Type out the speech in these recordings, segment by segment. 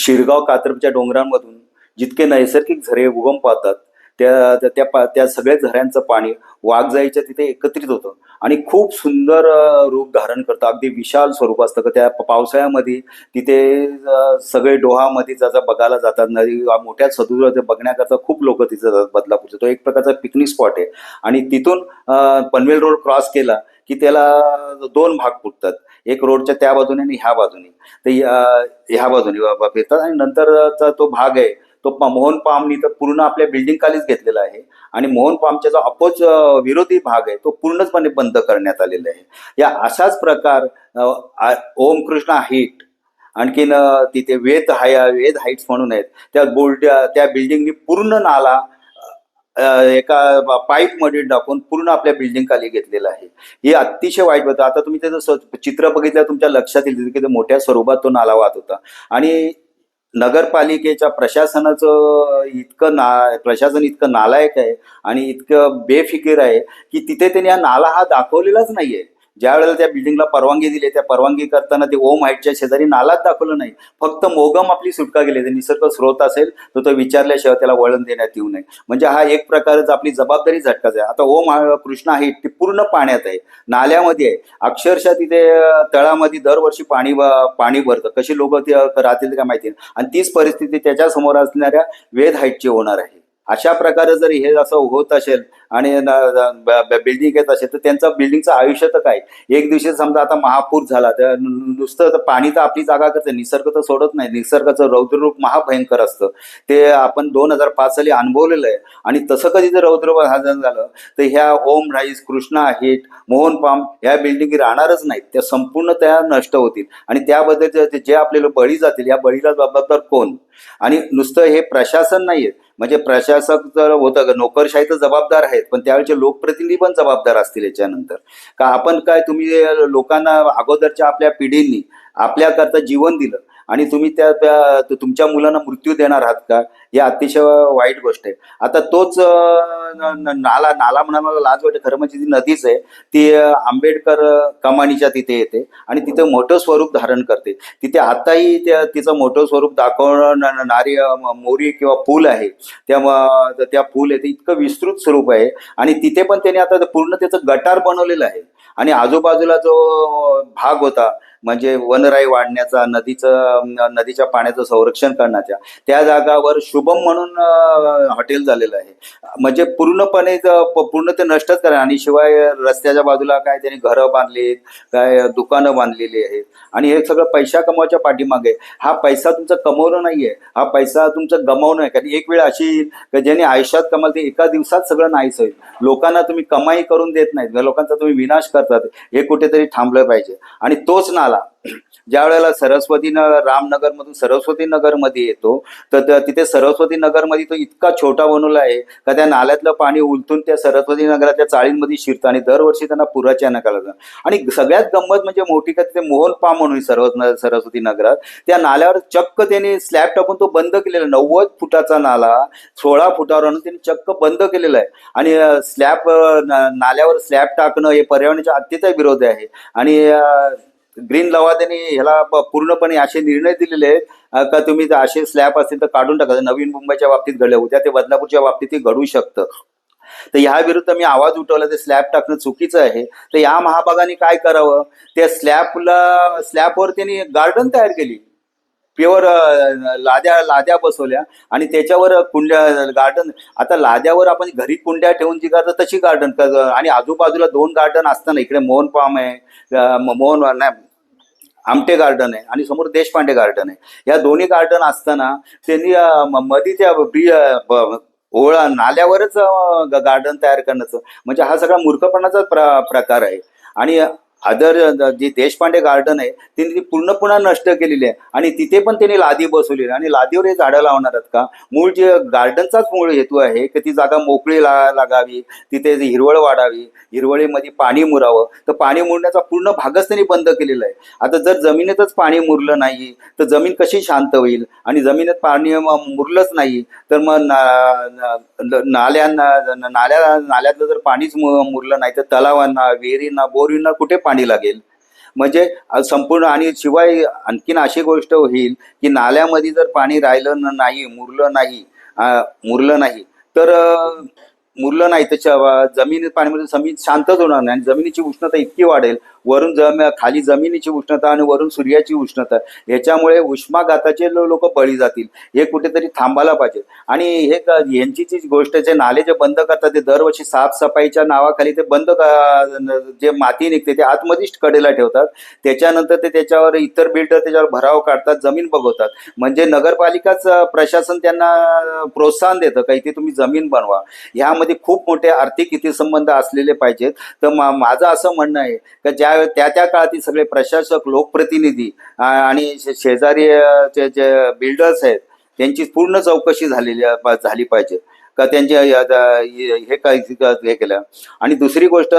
शिरगाव कात्रपच्या डोंगरांमधून जितके नैसर्गिक झरे उगम पावतात त्या सगळ्या झऱ्यांचं पाणी वाघजाईच्या तिथे एकत्रित होतं आणि खूप सुंदर रूप धारण करतं. अगदी विशाल स्वरूप असतं का त्या पावसाळ्यामध्ये तिथे सगळे डोहामध्ये त्याचा बघायला जातात. नदी मोठ्या सदुर बघण्याकरता खूप लोक तिथे जातात. बदलापूरचे तो एक प्रकारचा पिकनिक स्पॉट आहे आणि तिथून पनवेल रोड क्रॉस केला की त्याला दोन भाग फुटतात, एक रोडच्या त्या बाजूने आणि ह्या बाजूने. तर ह्या बाजूने येतात आणि नंतरचा तो भाग आहे तो मोहन पामनी तर पूर्ण आपल्या बिल्डिंग खालीच घेतलेला आहे आणि मोहन पामचा जो अपोज विरोधी भाग आहे तो पूर्णपणे बंद करण्यात आलेला आहे. या असाच प्रकार ओम कृष्णा हाईट, आणखीन तिथे वेद हाईट्स म्हणून आहेत, त्या बिल्डिंगनी पूर्ण नाला एका पाईप मध्ये टाकून पूर्ण आपल्या बिल्डिंग खाली घेतलेलं आहे. हे अतिशय वाईट होतं. आता तुम्ही त्याचं चित्र बघितलं तुमच्या लक्षात येईल की मोठ्या स्वरूपात तो नाला वाहत होता आणि नगरपालिकेच्या प्रशासनाचं प्रशासन इतकं नालायक आहे आणि इतकं बेफिकीर आहे की तिथे त्यांनी हा नाला हा दाखवलेलाच नाहीये. ज्या वेळेला त्या बिल्डिंगला परवानगी दिली त्या परवानगी करताना ते ओम हाईटच्या शेजारी नालाच दाखवलं नाही, फक्त मोगम आपली सुटका केली. ते निसर्ग स्रोत असेल तर तो विचारल्याशिवाय त्याला वळण देण्यात येऊ नये. म्हणजे हा एक प्रकारच आपली जबाबदारी झटकाच आहे. आता ओम कृष्णा हाईट ती पूर्ण पाण्यात आहे, नाल्यामध्ये आहे. अक्षरशः तिथे तळामध्ये दरवर्षी पाणी भरतं. कशी लोक ते राहतील काय माहिती. आणि तीच परिस्थिती त्याच्या समोर असणाऱ्या वेद हाईटची होणार आहे. अशा प्रकारे जर हे असं होत असेल आणि बिल्डिंग येत असेल तर त्यांचं बिल्डिंगचं आयुष्य तर काय. एक दिवशी समजा आता महापूर झाला तर नुसतं पाणी तर आपली जागा करतं, निसर्ग तर सोडत नाही. निसर्गाचं रौद्ररूप महाभयंकर असतं, ते आपण 2005 साली अनुभवलेलं आहे. आणि तसं कधी जर रौद्र झालं तर ह्या Om rise, Krishna height, Mohan palm ह्या बिल्डिंगी राहणारच नाहीत, त्या संपूर्ण त्या नष्ट होतील. आणि त्याबद्दल जे आपल्याला बळी जातील या बळीला जबाबदार कोण. आणि नुसतं हे प्रशासन नाहीये, म्हणजे प्रशासक जर होतं नोकरशाही तर जबाबदार आहेत, पण त्यावेळेचे लोकप्रतिनिधी पण जबाबदार असतील याच्यानंतर. का आपण काय तुम्ही लोकांना अगोदरच्या आपल्या पिढींनी आपल्याकरता जीवन दिलं आणि तुम्ही तुमच्या मुलांना मृत्यू देणार आहात का. ही अतिशय वाईट गोष्ट आहे. आता तोच नाला म्हणाला लाज वाटते, खरं म्हणजे ती नदीच आहे. ती आंबेडकर कमानीच्या तिथे येते आणि तिथे मोठं स्वरूप धारण करते. तिथे आताही तिचं मोठं स्वरूप दाखवणारी मोरी किंवा पूल आहे. त्या पूल आहे ते इतकं विस्तृत स्वरूप आहे आणि तिथे पण त्याने आता पूर्ण त्याचं गटार बनवलेलं आहे. आणि आजूबाजूला जो भाग होता म्हणजे वनराई वाढण्याचा, नदीच्या पाण्याचं संरक्षण करण्याच्या, त्या जागावर शुभम म्हणून हॉटेल झालेलं आहे. म्हणजे पूर्णपणे पूर्ण ते नष्टच करा. आणि शिवाय रस्त्याच्या बाजूला काय त्यांनी घरं बांधलीत, काय दुकानं बांधलेली आहेत. आणि हे सगळं पैसा कमवायच्या पाठीमागे. हा पैसा तुमचा कमवणं नाहीये, हा पैसा तुमचं गमावणं आहे. कारण एक वेळ अशी येईल ज्यांनी आयुष्यात कमाल ते एका दिवसात सगळं नाहीच होईल. लोकांना तुम्ही कमाई करून देत नाहीत, लोकांचा तुम्ही विनाश करतात. हे कुठेतरी थांबलं पाहिजे. आणि तोच नाला ज्या वेळेला रामनगर मधून सरस्वती नगर मध्ये येतो तर तिथे सरस्वती नगर मध्ये तो इतका छोटा बनवला आहे का त्या नाल्यातलं पाणी उलटून त्या सरस्वती नगराच्या चाळींमध्ये शिरतं आणि दरवर्षी त्यांना पुराच्या नकाला. आणि सगळ्यात गंमत म्हणजे मोठी का तिथे मोहन पाम म्हणून सरस्वती नगरात त्या नाल्यावर चक्क त्याने स्लॅब टाकून तो बंद केलेला. 90 फुटाचा नाला 16 फुटावर आणून त्यांनी चक्क बंद केलेला आहे. आणि नाल्यावर स्लॅब टाकणं हे पर्यावरणाच्या अत्यंत विरोध आहे. आणि ग्रीन लवाद्यांनी ह्याला पूर्णपणे असे निर्णय दिलेले आहेत का तुम्ही असे स्लॅब असतील तर काढून टाका. नवीन मुंबईच्या बाबतीत घडल्या होत्या, ते बदलापूरच्या बाबतीत घडू शकतं. तर ह्या विरुद्ध मी आवाज उठवला. ते स्लॅब टाकणं चुकीचं आहे. तर या महाभागाने काय करावं, त्या स्लॅबवर त्यांनी गार्डन तयार केली, प्युअर लाद्या बसवल्या आणि त्याच्यावर कुंड्या गार्डन. आता लाद्यावर आपण घरी कुंड्या ठेवून जी करतात तशी गार्डन. आणि आजूबाजूला 2 गार्डन असताना इकडे मोहन पाम आहे, आमटे गार्डन आहे आणि समोर देशपांडे गार्डन आहे. या दोन्ही गार्डन असताना त्यांनी मध्ये त्या ओळा नाल्यावरच गार्डन तयार करण्याचं, म्हणजे हा सगळा मूर्खपणाचा प्रकार आहे. आणि जे देशपांडे गार्डन आहे त्यांनी ती पुन्हा नष्ट केलेली आहे आणि तिथे पण त्यांनी लादी बसवली आणि लादीवर हे झाडं लावणार आहेत का. मूळ जे गार्डनचाच मूळ हेतू आहे की ती जागा मोकळी लागावी, तिथे हिरवळ वाढावी, हिरवळीमध्ये पाणी मुरावं. तर पाणी मुरण्याचा पूर्ण भागच त्यांनी बंद केलेला आहे. आता जर जमिनीतच पाणी मुरलं नाही तर जमीन कशी शांत होईल. आणि जमिनीत पाणी मुरलंच नाही तर मग नाल्यातलं जर पाणीच मुरलं नाही तर तलावांना, विहिरींना, बोरींना कुठे पाणी लागेल. म्हणजे संपूर्ण, आणि शिवाय आणखीन अशी गोष्ट होईल की नाल्यामध्ये जर पाणी राहिलं नाही, मुरलं नाही तर मुरलं नाही तर जमिनीत पाण्यामध्ये जमीन शांतच होणार नाही आणि जमिनीची उष्णता इतकी वाढेल, वरून खाली जमिनीची उष्णता आणि वरून सूर्याची उष्णता, याच्यामुळे उष्माघाताचे लोक बळी जातील. हे कुठेतरी थांबायला पाहिजे. आणि यांची जी गोष्ट जे नाले जे बंद करतात ते दरवर्षी साफसफाईच्या नावाखाली ते जे माती निघते ते आतमध्येच कडेला ठेवतात. त्याच्यानंतर ते त्याच्यावर इतर बिल्डर त्याच्यावर भराव काढतात, जमीन बघवतात. म्हणजे नगरपालिकाच प्रशासन त्यांना प्रोत्साहन देतं का इथे तुम्ही जमीन बनवा. ह्यामध्ये खूप मोठे आर्थिक हितसंबंध असलेले पाहिजेत. तर माझं असं म्हणणं आहे की त्या त्या काळातील सगळे प्रशासक, लोकप्रतिनिधी आणि शेजारी जे बिल्डर्स आहेत त्यांची पूर्ण चौकशी झाली पाहिजे का त्यांच्या हे काय हे केलं. आणि दुसरी गोष्ट,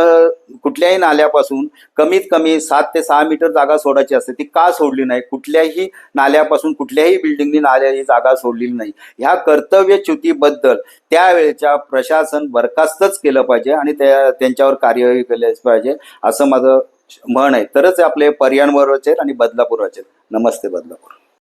कुठल्याही नाल्यापासून कमीत कमी 7 ते 6 मीटर जागा सोडायची असते. ती का सोडली नाही? कुठल्याही नाल्यापासून कुठल्याही बिल्डिंगनी ही जागा सोडलेली नाही. ह्या कर्तव्यच्युतीबद्दल त्यावेळेच्या प्रशासन बरखास्तच केलं पाहिजे आणि त्यांच्यावर कार्यवाही केली पाहिजे, असं माझं म्हण आहे. तरच आपले पर्यावरण वाचेल आणि बदलापूर वाचेल. नमस्ते बदलापूर.